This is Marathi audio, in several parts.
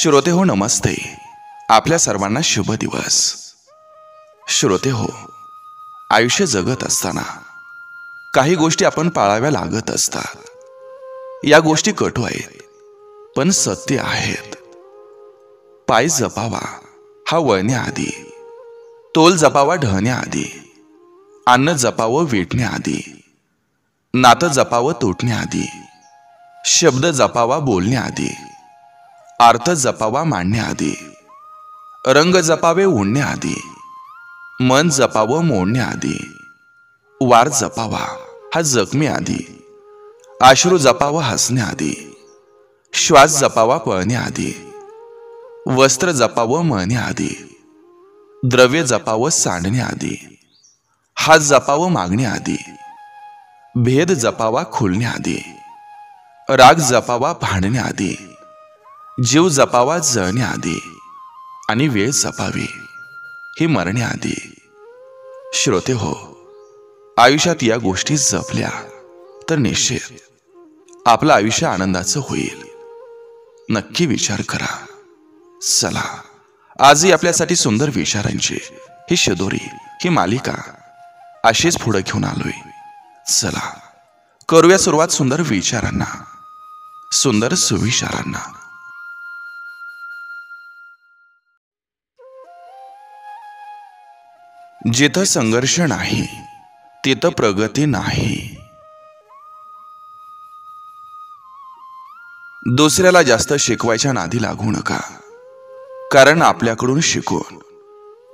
श्रोते हो, नमस्ते. आपल्या सर्वांना शुभ दिवस. श्रोते हो, आयुष्य जगत असताना काही गोष्टी आपण पाळाव्या लागत असतात. या गोष्टी कटू आहेत पण सत्य आहेत. पाय जपावा हा वळण्याआधी, तोल जपावा ढळण्याआधी, अन्न जपावं वेटण्याआधी, नातं जपावं तुटण्याआधी, शब्द जपावा बोलण्याआधी, अर्थ जपावा मांडण्याआधी, रंग जपावे ओढण्याआधी, मन जपावं मोडण्याआधी, वार जपावा हा जखमेआधी, अश्रू जपावं हसण्याआधी, श्वास जपावा पळण्याआधी, वस्त्र जपावं मळण्याआधी, द्रव्य जपावं सांडण्याआधी, हात जपावं मागण्याआधी, भेद जपावा खुलण्याआधी, राग जपावा भांडण्याआधी, जीव जपावा जळण्याआधी, आणि वेळ जपावी ही मरण्याआधी. श्रोते हो, आयुष्यात या गोष्टी जपल्या तर निश्चित आपलं आयुष्य आनंदाचं होईल. नक्की विचार करा. चला, आजही आपल्यासाठी सुंदर विचारांची ही शिदोरी, ही मालिका अशीच पुढे घेऊन आलोय. चला करूया सुरुवात सुंदर विचारांना, सुंदर सुविचारांना. जिथं संघर्ष नाही तिथं प्रगती नाही. दुसऱ्याला जास्त शिकवायच्या नादी लागू नका, कारण आपल्याकडून शिकून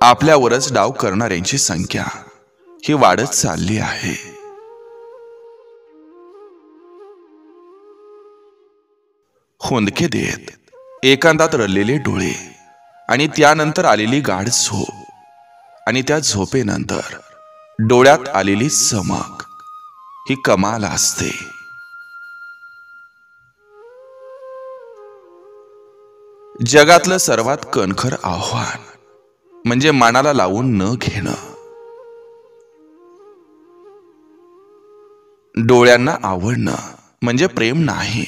आपल्यावरच डाव करणाऱ्यांची संख्या ही वाढत चालली आहे. हुंदके देत एकांतात रडलेले डोळे, आणि त्यानंतर आलेली गाढ झोप, आणि त्या झोपेनंतर डोळ्यात आलेली चमक ही कमाल असते. जगातलं सर्वात कणखर आव्हान म्हणजे मनाला लावून न घेणं. डोळ्यांना आवडणं म्हणजे प्रेम नाही.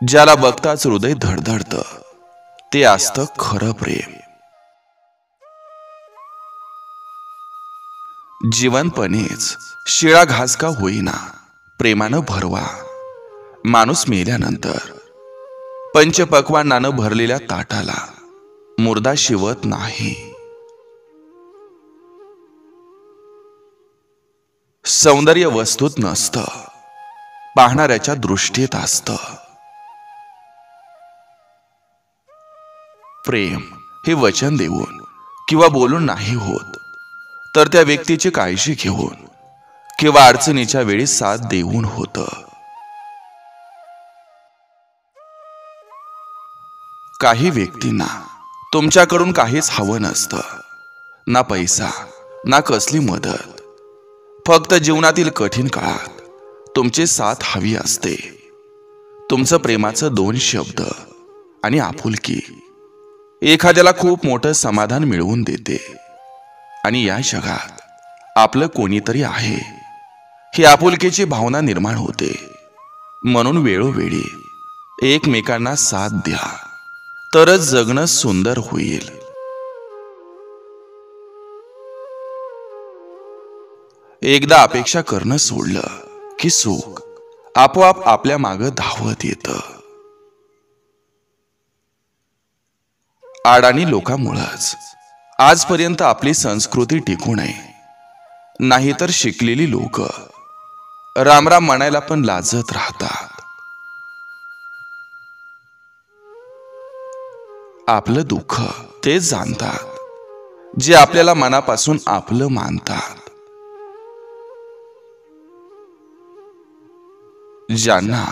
ज्याला बघताच हृदय धडधडतं ते असतं खरं प्रेम. जीवनपणेच शिळा घास का होईना प्रेमानं भरवा. माणूस मेल्यानंतर पंचपक्वान्नानं भरलेल्या ताटाला मुर्दा शिवत नाही. सौंदर्य वस्तूत नसतं, पाहणाऱ्याच्या दृष्टीत असतं. प्रेम हे वचन देऊन किंवा बोलून नाही होत, तर त्या व्यक्तीची काळजी घेऊन किंवा अडचणीच्या वेळी साथ देऊन होतं. काही व्यक्तींना तुमच्याकडून काहीच हवं नसतं, ना पैसा ना कसली मदत. फक्त जीवनातील कठीण काळात तुमची साथ हवी असते. तुमचं प्रेमाचं 2 शब्द आणि आपुलकी एखाद्याला खूप मोठं समाधान मिळवून देते. आणि या जगात आपलं कोणीतरी आहे ही आपुलकीची भावना निर्माण होते. म्हणून वेळोवेळी एकमेकांना साथ द्या, तरच जगणं सुंदर होईल. एकदा अपेक्षा करणं सोडलं की सुख आपोआप आपल्या मागं धावत येतं. अडाणी लोकांमुळेच आजपर्यंत आपली संस्कृती टिकू नये. नाहीतर शिकलेली लोक रामराम म्हणायला पण लाजत राहतात. आपलं दुःख तेच जाणतात जे आपल्याला मनापासून आपलं मानतात. ज्यांना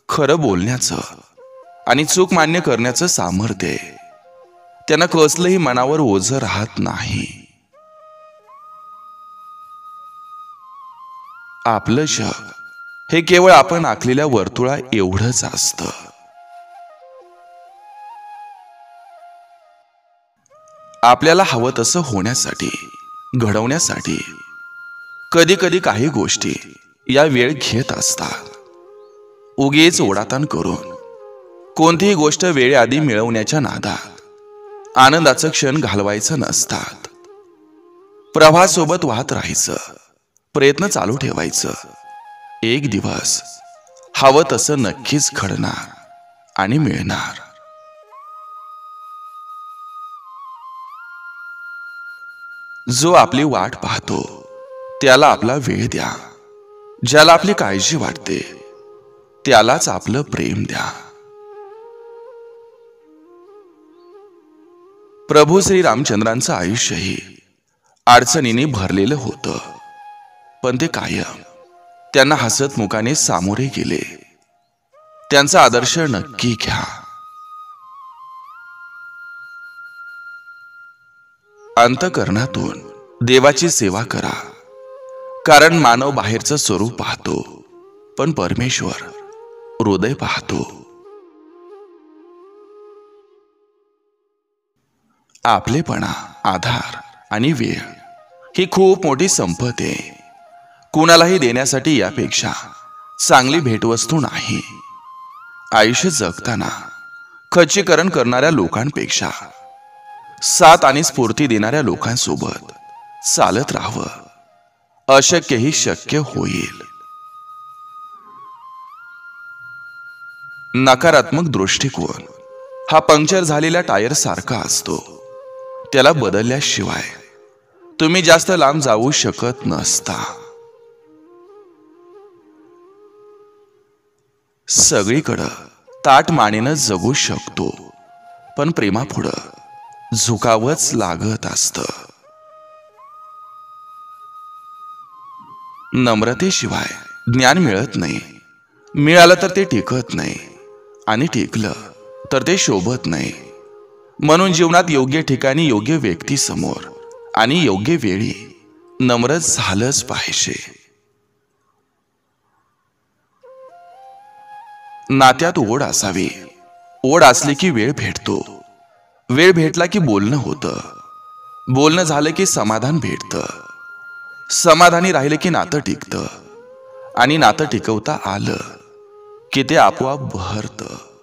खरं बोलण्याचं आणि चूक मान्य करण्याचं सामर्थ्य आहे, त्यांना कसलंही मनावर ओझं राहत नाही. आपलं जग हे केवळ आपण आखलेल्या वर्तुळा एवढंच असतं. आपल्याला हवं तसं होण्यासाठी, घडवण्यासाठी कधी कधी काही गोष्टी या वेळ घेत असतात. उगीच ओढाताण करून कोणतीही गोष्ट वेळेआधी मिळवण्याच्या नादात आनंदाचं क्षण घालवायचं नसतात. प्रवाहासोबत वाहत राहायचं, प्रयत्न चालू ठेवायचं. एक दिवस हवं तसं नक्कीच घडणार आणि मिळणार. जो आपली वाट पाहतो त्याला आपला वेळ द्या. ज्याला आपली काळजी वाटते त्यालाच आपलं प्रेम द्या. प्रभू श्री रामचंद्रांचं आयुष्यही अडचणीने भरलेलं होतं, पण ते कायम त्यांना हसत मुखाने सामोरे गेले. त्यांचा आदर्श नक्की घ्या. अंतःकरणातून देवाची सेवा करा, कारण मानव बाहेरचं स्वरूप पाहतो, पण परमेश्वर हृदय पाहतो. आपलेपणा, आधार आणि वेळ ही खूप मोठी संपत्ती आहे. कुणालाही देण्यासाठी यापेक्षा चांगली भेटवस्तू नाही. आयुष्य जगताना खच्चीकरण करणाऱ्या लोकांपेक्षा साथ आणि स्फूर्ती देणाऱ्या लोकांसोबत चालत राहावं. अशक्यही शक्य होईल. नकारात्मक दृष्टिकोन हा पंक्चर झालेल्या टायर सारखा असतो. त्याला बदलल्याशिवाय तुम्ही जास्त लांब जाऊ शकत नसता. सगळीकडं ताठ मानेनं जगू शकतो, पण प्रेमापुढं झुकावंच लागत असतं. नम्रतेशिवाय ज्ञान मिळत नाही. मिळालं तर ते टिकत नाही, आणि टिकलं तर ते शोभत नाही. म्हणून जीवनात योग्य ठिकाणी, योग्य व्यक्ती समोर आणि योग्य वेळी नम्र झालंच पाहिजे. नात्यात ओढ असावी. ओढ असली की वेळ भेटतो. वेळ भेटला की बोलणं होतं. बोलणं झालं की समाधान भेटतं. समाधानी राहिलं की नातं टिकतं. आणि नातं टिकवता आलं की ते आपोआप बहरतं.